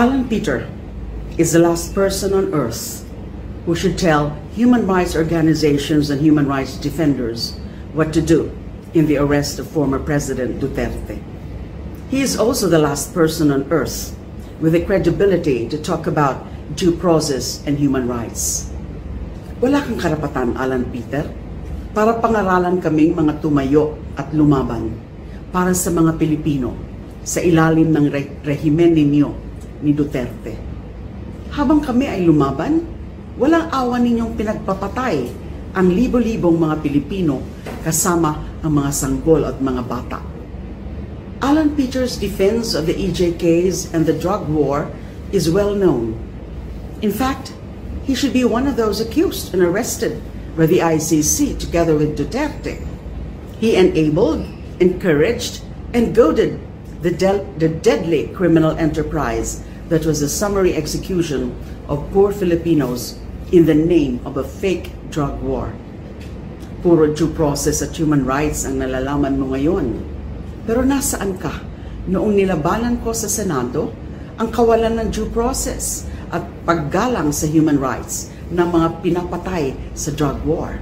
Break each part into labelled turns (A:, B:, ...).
A: Alan Peter is the last person on earth who should tell human rights organizations and human rights defenders what to do in the arrest of former President Duterte. He is also the last person on earth with the credibility to talk about due process and human rights. Wala kang karapatan, Alan Peter, para pangaralan kaming mga tumayo at lumaban para sa mga Pilipino sa ilalim ng rehimen ninyo ni Duterte. Habang kami ay lumaban, walang awa ninyong pinagpapatay ang libo-libong mga Pilipino kasama ang mga sanggol at mga bata. Alan Peter's defense of the EJKs and the drug war is well known. In fact, he should be one of those accused and arrested by the ICC together with Duterte. He enabled, encouraged, and goaded the deadly criminal enterprise that was the summary execution of poor Filipinos in the name of a fake drug war. Puro due process at human rights ang nalalaman mo ngayon. Pero nasaan ka noong nilabanan ko sa Senado ang kawalan ng due process at paggalang sa human rights ng mga pinapatay sa drug war?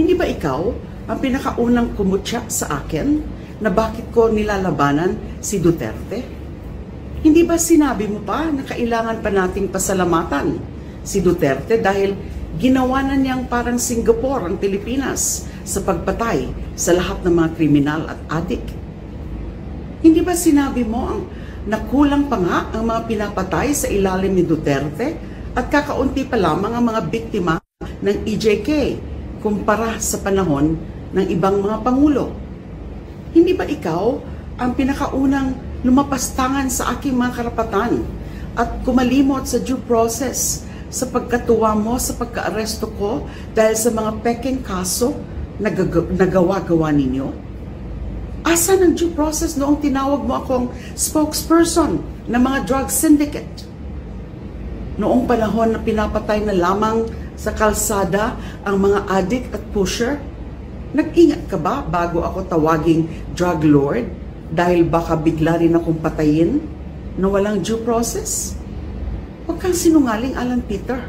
A: Hindi ba ikaw ang pinakaunang kumutya sa akin na bakit ko nilalabanan si Duterte? Hindi ba sinabi mo pa na kailangan pa nating pasalamatan si Duterte dahil ginawa na niyang parang Singapore ang Pilipinas sa pagpatay sa lahat ng mga kriminal at adik? Hindi ba sinabi mo ang nakulang pa nga ang mga pinapatay sa ilalim ni Duterte at kakaunti pa lamang ang mga biktima ng EJK kumpara sa panahon ng ibang mga pangulo? Hindi ba ikaw ang pinakaunang lumapastangan sa aking mga karapatan at kumalimot sa due process sa pagkatuwa mo sa pagka-aresto ko dahil sa mga peking kaso na nagawa-gawa ninyo? Asan ang due process noong tinawag mo akong spokesperson ng mga drug syndicate? Noong panahon na pinapatay na lamang sa kalsada ang mga addict at pusher, nag-ingat ka ba bago ako tawaging drug lord dahil baka bigla rin akong patayin na walang due process? Huwag kang sinungaling, Alan Peter.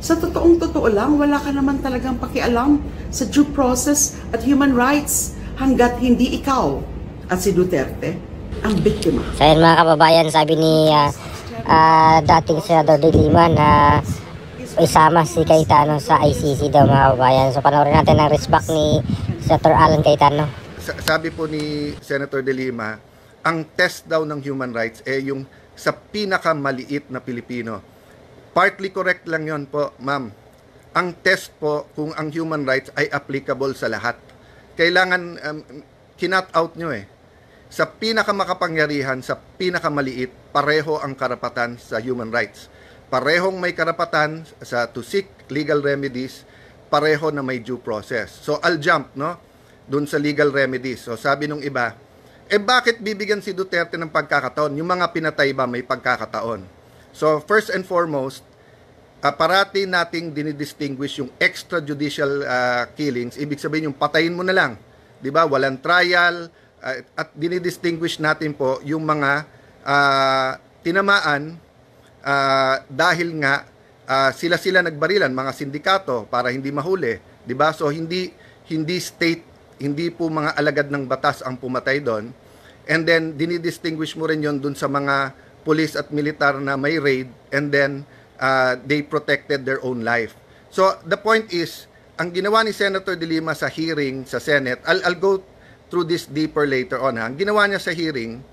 A: Sa totoong-totoo lang, wala ka naman talagang pakialam sa due process at human rights hanggat hindi ikaw at si Duterte ang biktima.
B: So yun mga kababayan, sabi ni dating Senador De Lima na isama si Cayetano sa ICC daw mga kababayan. So panoorin natin ang response ni Senator Alan Cayetano.
C: Sabi po ni Senator De Lima, ang test daw ng human rights ay yung sa pinakamaliit na Pilipino. Partly correct lang yon po, ma'am. Ang test po kung ang human rights ay applicable sa lahat. Kailangan kinat out nyo eh. Sa pinakamakapangyarihan, sa pinakamaliit, pareho ang karapatan sa human rights. Parehong may karapatan to seek legal remedies, pareho na may due process. So I'll jump dun sa legal remedies. So sabi nung iba, bakit bibigyan si Duterte ng pagkakataon? Yung mga pinatay ba may pagkakataon? So first and foremost, parati nating dinidistinguish yung extrajudicial killings. Ibig sabihin yung patayin mo na lang, 'di ba? Walang trial, at dinidistinguish natin po yung mga tinamaan dahil nga sila nagbarilan, mga sindikato para hindi mahuli, 'di ba? So hindi state, hindi po mga alagad ng batas ang pumatay doon. And then dinidistinguish mo rin 'yon dun sa mga police at militar na may raid, and then they protected their own life. So the point is, ang ginawa ni Senator De Lima sa hearing sa Senate, I'll go through this deeper later on. Ang ginawa niya sa hearing,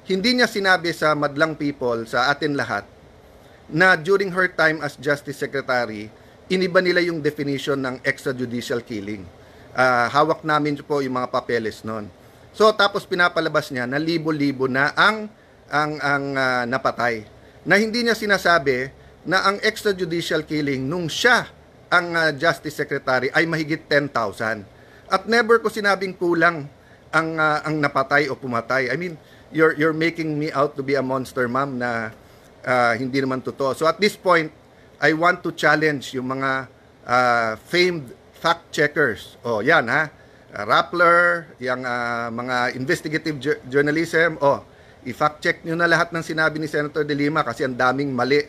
C: hindi niya sinabi sa madlang people, sa atin lahat, na during her time as Justice Secretary, iniba nila yung definition ng extrajudicial killing. Hawak namin po yung mga papeles noon. So tapos pinapalabas niya na libo-libo na ang napatay. Na hindi niya sinasabi na ang extrajudicial killing nung siya ang Justice Secretary ay mahigit 10,000. At never ko sinabing kulang ang napatay o pumatay. I mean, you're making me out to be a monster, ma'am, na hindi naman totoo. So at this point, I want to challenge yung mga famed fact checkers. Oh, yan ha. Rappler, yung mga investigative journalism. Oh, I-fact check nyo na lahat ng sinabi ni Senator De Lima kasi ang daming mali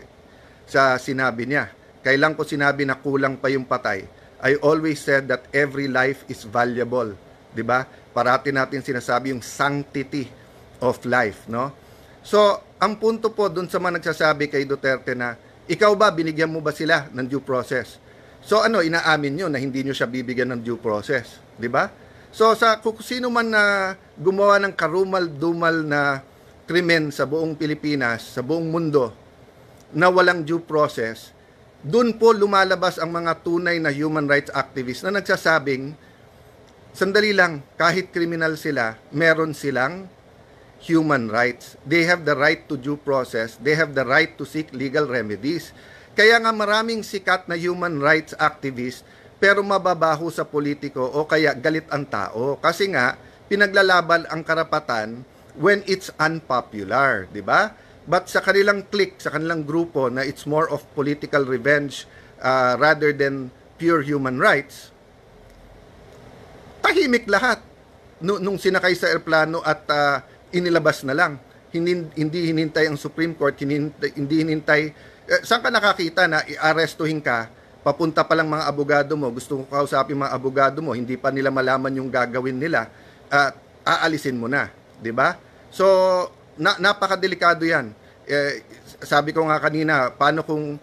C: sa sinabi niya. Kailan ko sinabi na kulang pa yung patay? I always said that every life is valuable. 'Di ba? Parati natin sinasabi yung sanctity of life, no? So, ang punto po dun sa mga nagsasabi kay Duterte na, ikaw ba, binigyan mo ba sila ng due process? So, inaamin nyo na hindi nyo siya bibigyan ng due process. 'Di ba? So, kung sino man na gumawa ng karumal-dumal na krimen sa buong Pilipinas, sa buong mundo, na walang due process, dun po lumalabas ang mga tunay na human rights activists na nagsasabing, sandali lang, kahit kriminal sila, meron silang human rights. They have the right to due process. They have the right to seek legal remedies. Kaya nga maraming sikat na human rights activists pero mababaho sa politiko o kaya galit ang tao. Kasi nga, pinaglalaban ang karapatan when it's unpopular, di ba? But sa kanilang clique, sa kanilang grupo na it's more of political revenge rather than pure human rights, tahimik lahat nung sinakay sa eroplano at inilabas na lang. Hindi hinintay ang Supreme Court, hindi hinintay. Saan ka nakakita na i-arestuhin ka, papunta pa lang mga abogado mo, gusto ko kausapin mga abogado mo, hindi pa nila malaman yung gagawin nila, aalisin mo na, di ba? So, napakadelikado yan. Sabi ko nga kanina, paano kung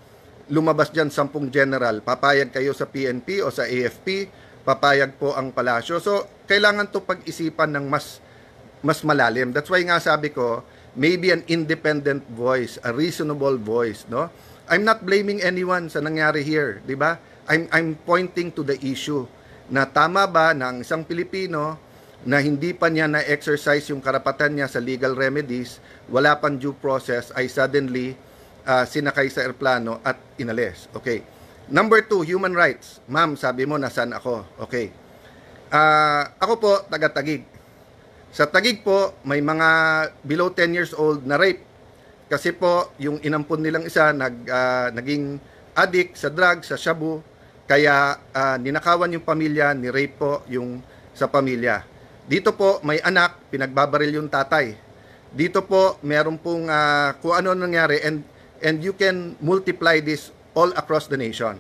C: lumabas dyan 10 general, papayag kayo sa PNP o sa AFP, papayag po ang palasyo. So, kailangan to pag-isipan ng mas malalim. That's why nga sabi ko, maybe an independent voice, a reasonable voice, no? I'm not blaming anyone sa nangyari here, di ba? I'm pointing to the issue na tama ba na ang isang Pilipino na hindi pa niya na-exercise yung karapatan niya sa legal remedies, wala pang due process, ay suddenly sinakay sa eroplano at inalis. Okay. Number 2, human rights. Ma'am, sabi mo, nasaan ako? Okay. Ako po, taga-Taguig. Sa Taguig po, may mga below 10 years old na rape. Kasi po, yung inampun nilang isa, naging addict sa drugs, sa shabu. Kaya ninakawan yung pamilya, ni-rape po yung sa pamilya. Dito po, may anak, pinagbabaril yung tatay. Dito po, meron pong kung ano nangyari, and you can multiply this all across the nation.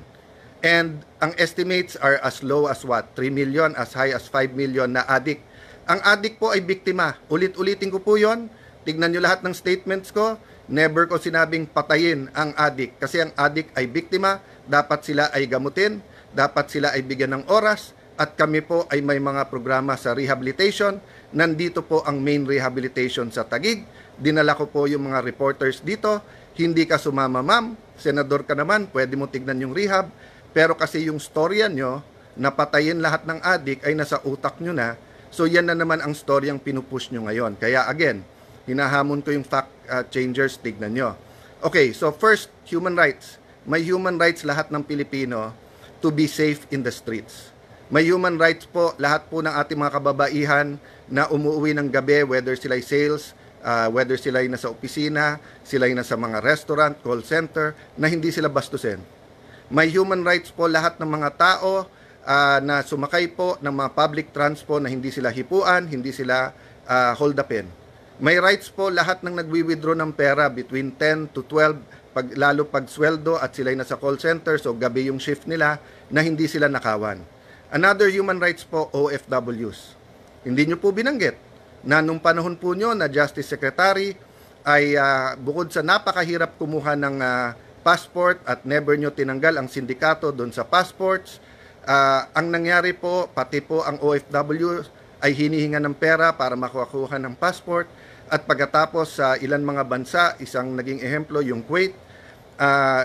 C: And ang estimates are as low as what? 3 million, as high as 5 million na addict. Ang addict po ay biktima. Ulit-ulitin ko po yon. Tignan nyo lahat ng statements ko. Never ko sinabing patayin ang addict. Kasi ang addict ay biktima. Dapat sila ay gamutin. Dapat sila ay bigyan ng oras. At kami po ay may mga programa sa rehabilitation. Nandito po ang main rehabilitation sa Taguig. Dinala ko po yung mga reporters dito. Hindi ka sumama, ma'am. Senador ka naman, pwede mo tignan yung rehab. Pero kasi yung storya nyo, na patayin lahat ng addict ay nasa utak nyo na. So yan na naman ang storyang pinupush nyo ngayon. Kaya again, hinahamon ko yung fact changers, tignan nyo. Okay, so first, human rights. May human rights lahat ng Pilipino to be safe in the streets. May human rights po lahat po ng ating mga kababaihan na umuwi ng gabi, whether sila'y sales, whether sila'y nasa opisina, sila'y nasa mga restaurant, call center, na hindi sila bastusin. May human rights po lahat ng mga tao na sumakay po ng mga public transport na hindi sila hipuan, hindi sila hold upin. May rights po lahat ng nagwi-withdraw ng pera between 10 to 12, lalo pag sweldo at sila'y nasa call center, so gabi yung shift nila, na hindi sila nakawan. Another human rights po, OFWs. Hindi nyo po binanggit na nung panahon po nyo na Justice Secretary ay bukod sa napakahirap kumuha ng passport at never nyo tinanggal ang sindikato doon sa passports, ang nangyari po, pati po ang OFW ay hinihinga ng pera para makuha ng passport at pagkatapos sa ilan mga bansa, isang naging ehemplo yung Kuwait,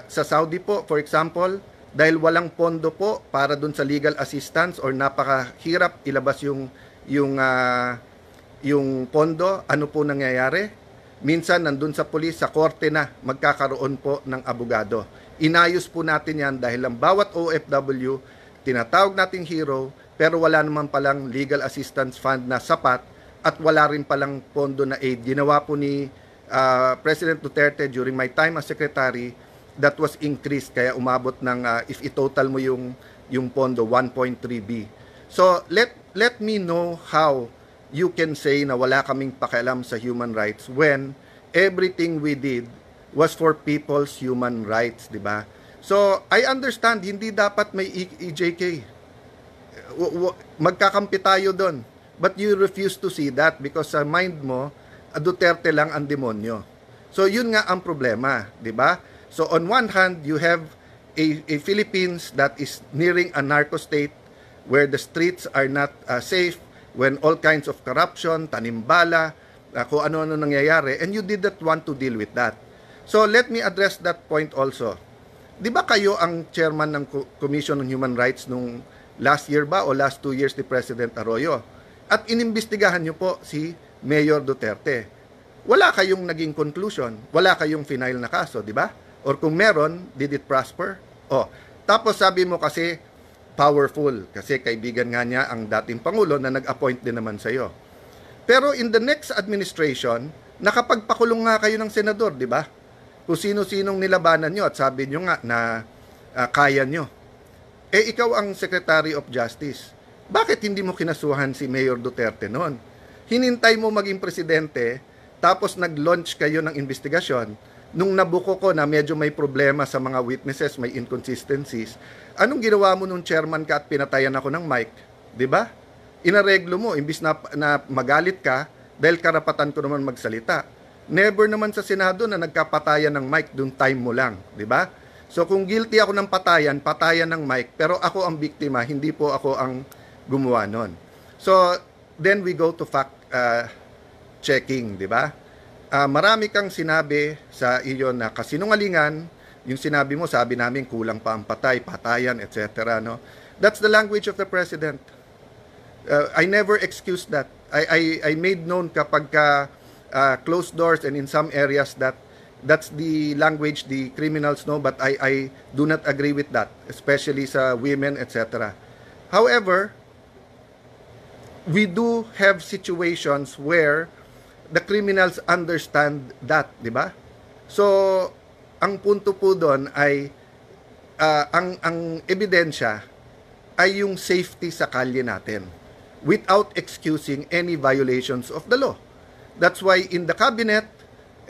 C: sa Saudi po for example, dahil walang pondo po para dun sa legal assistance or napakahirap ilabas yung pondo, ano po nangyayari? Minsan nandun sa pulis, sa korte na magkakaroon po ng abogado. Inayos po natin yan dahil ang bawat OFW, tinatawag nating hero, pero wala naman palang legal assistance fund na sapat at wala rin palang pondo na aid. Ginawa po ni President Duterte during my time as secretary, that was increased, kaya umabot ng if i-total mo yung pondo 1.3B. So let me know how you can say na wala kaming pakialam sa human rights when everything we did was for people's human rights, di ba? So, I understand, hindi dapat may EJK. Magkakampi tayo doon. But you refuse to see that because sa mind mo, Duterte lang ang demonyo. So, yun nga ang problema, di ba? So, on one hand, you have a Philippines that is nearing a narco state where the streets are not safe, when all kinds of corruption, tanimbala, kung ano-ano nangyayari, and you did not want to deal with that. So, let me address that point also. Di ba kayo ang chairman ng Commission on Human Rights nung last year ba o last 2 years ni President Arroyo? At inimbestigahan nyo po si Mayor Duterte. Wala kayong naging conclusion, wala kayong final na kaso, di ba? Or kung meron, did it prosper? Oh, tapos sabi mo kasi powerful, kasi kaibigan nga niya ang dating Pangulo na nag-appoint din naman sa iyo. Pero in the next administration, nakapagpakulong nga kayo ng senador, di ba? Kung sino-sinong nilabanan nyo at sabi nyo nga na kaya nyo. Eh, ikaw ang Secretary of Justice. Bakit hindi mo kinasuhan si Mayor Duterte noon? Hinintay mo maging presidente, tapos nag-launch kayo ng investigasyon. Nung nabuko ko na medyo may problema sa mga witnesses, may inconsistencies, anong ginawa mo nung chairman ka at pinatayan ako ng mic? Di ba? Inareglo mo, imbis na magalit ka, dahil karapatan ko naman magsalita. Never naman sa Senado na nagkapatayan ng mic, dun time mo lang, di ba? So kung guilty ako ng patayan ng mic, pero ako ang biktima, hindi po ako ang gumawa nun. So then we go to fact checking, di ba? Marami kang sinabi sa iyo na kasinungalingan, yung sinabi mo, sabi namin kulang pa ang patayan, etc. No? That's the language of the president. I never excuse that. I made known kapag closed doors and in some areas that's the language the criminals know, but I do not agree with that, especially sa women, etc. However, we do have situations where the criminals understand that, di ba? So, ang punto po doon ay ang ebidensya ay yung safety sa kalye natin without excusing any violations of the law. That's why in the cabinet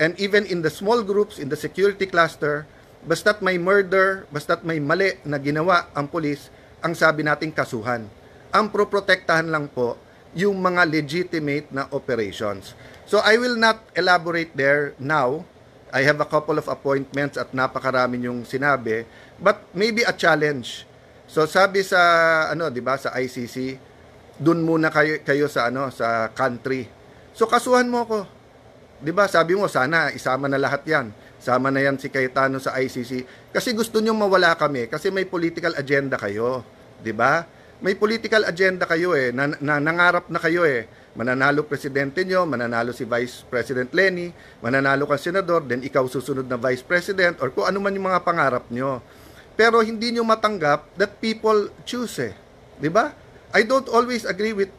C: and even in the small groups in the security cluster, basta't may murder, basta't may mali na ginawa ang pulis, ang sabi nating kasuhan. Ang proprotektahan lang po yung mga legitimate na operations. So I will not elaborate there now. I have a couple of appointments at napakarami yung sinabi, but maybe a challenge. So sabi sa di ba, sa ICC, dun muna kayo sa sa country. So kasuhan mo ko. 'Di ba? Sabi mo sana isama na lahat 'yan. Sama na 'yan si Cayetano sa ICC kasi gusto niyo mawala kami kasi may political agenda kayo, 'di ba? May political agenda kayo nangarap na kayo mananalo presidente nyo, mananalo si Vice President Lenny, mananalo ka senador, then ikaw susunod na Vice President or kung ano man yung mga pangarap nyo. Pero hindi nyo matanggap that people choose 'di ba? I don't always agree with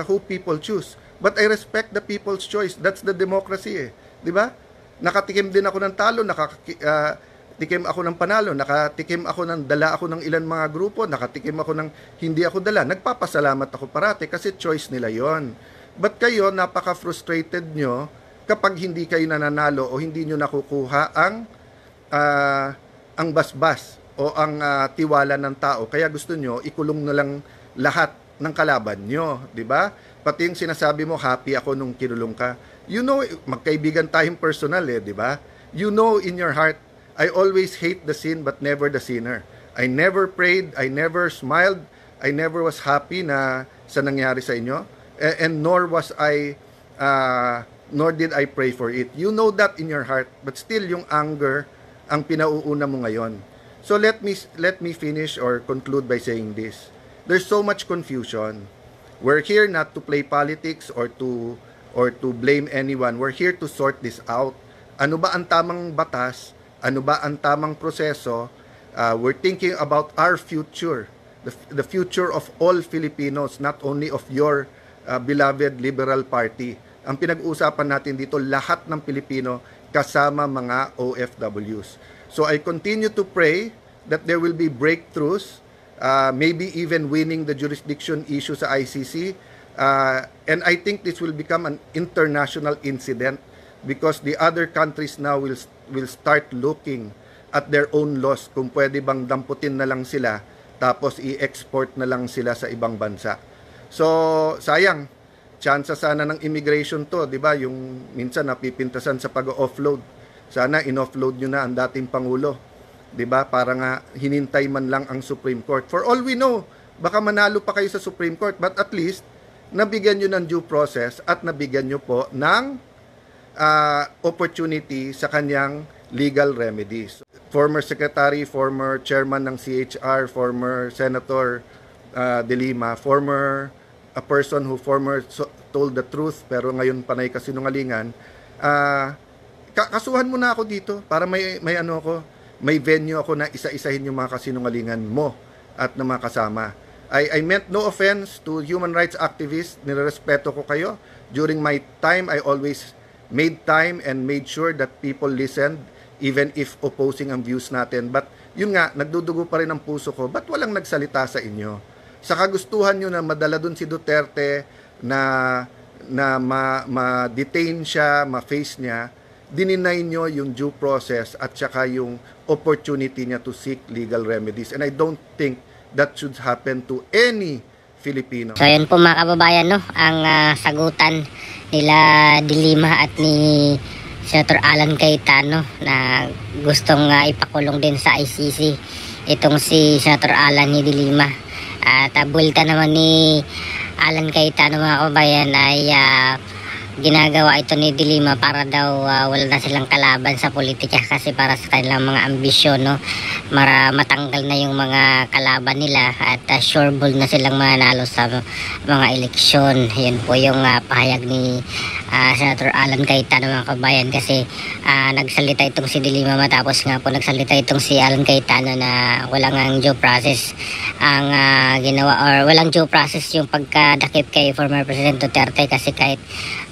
C: who people choose. But I respect the people's choice. That's the democracy, di ba? Nakatikim din ako ng talo, nakatikim ako ng panalo, nakatikim ako ng dala ako ng ilan mga grupo, nakatikim ako ng hindi ako dala. Nagpapasalamat ako parati kasi choice nila yon. But kayo, napaka-frustrated nyo kapag hindi kayo nananalo o hindi nyo nakukuha ang basbas o ang tiwala ng tao. Kaya gusto nyo, ikulong na lang lahat ng kalaban nyo, di ba? Pati yung sinasabi mo, happy ako nung kinulong ka. You know, magkaibigan tayong personal di ba? You know in your heart, I always hate the sin but never the sinner. I never prayed, I never smiled, I never was happy na sa nangyari sa inyo. And nor did I pray for it. You know that in your heart, but still yung anger ang pinauuna mo ngayon. So let me finish or conclude by saying this. There's so much confusion. We're here not to play politics or to blame anyone. We're here to sort this out. Ano ba ang tamang batas? Ano ba ang tamang proseso? We're thinking about our future, the future of all Filipinos, not only of your beloved Liberal Party. Ang pinag-uusapan natin dito, lahat ng Pilipino kasama mga OFWs. So I continue to pray that there will be breakthroughs, maybe even winning the jurisdiction issue sa ICC. And I think this will become an international incident because the other countries now will start looking at their own laws kung pwede bang damputin na lang sila tapos i-export na lang sila sa ibang bansa. So, sayang, chance sana ng immigration to, di ba? Yung minsan napipintasan sa pag-offload. Sana in-offload nyo na ang dating Pangulo, di ba? Para nga hinintay man lang ang Supreme Court. For all we know, baka manalo pa kayo sa Supreme Court, but at least, nabigyan nyo ng due process at nabigyan nyo po ng opportunity sa kanyang legal remedies. Former Secretary, former Chairman ng CHR, former Senator De Lima, a person who told the truth pero ngayon panay kasinungalingan, kasuhan mo na ako dito para may venue ako na isa-isahin yung mga kasinungalingan mo at na mga kasama. I meant no offense to human rights activists. Nirerespeto ko kayo. During my time, I always made time and made sure that people listened even if opposing ang views natin. But yun nga, nagdudugo pa rin ang puso ko. Ba't walang nagsalita sa inyo? Sa kagustuhan nyo na madala dun si Duterte na ma-detain siya, ma-face niya, dininay nyo yung due process at saka yung opportunity niya to seek legal remedies. And I don't think that should happen to any Filipino.
B: So yun po mga kababayan, no, ang sagutan nila De Lima at ni Senator Alan Cayetano na gustong ipakulong din sa ICC itong si Senator Alan ni De Lima. At bulta naman ni Alan Cayetano mga kababayan ay ginagawa ito ni De Lima para daw wala na silang kalaban sa politika kasi para sa kanilang mga ambisyon, no, matanggal na yung mga kalaban nila at sure ball na silang manalo sa mga eleksyon. Yun po yung pahayag ni Senator Alan Cayetano mga kabayan kasi nagsalita itong si De Lima matapos nga po nagsalita itong si Alan Cayetano na walang due process ang ginawa or walang due process yung pagkadakip kay former President Duterte kasi kahit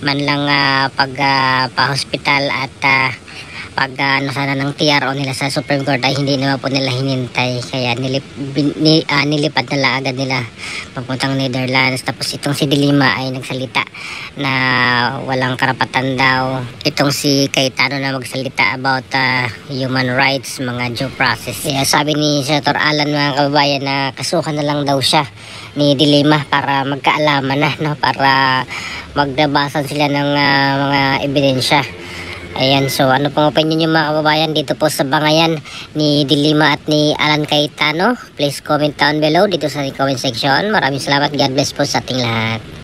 B: man lang pa-hospital at sana ng TRO nila sa Supreme Court ay hindi naman po nila hinintay kaya nilipad na lang agad nila papuntang Netherlands. Tapos itong si De Lima ay nagsalita na walang karapatan daw itong si Cayetano na magsalita about human rights, mga due process. Kaya sabi ni Senator Alan mga kababayan na kasuhan na lang daw siya ni De Lima para magkaalaman na, no, para magdabasan sila ng mga ebidensya. Ayan, so ano pong opinion nyo mga kababayan dito po sa bangayan ni De Lima at ni Alan Cayetano? Please comment down below dito sa comment section. Maraming salamat. God bless po sa ating lahat.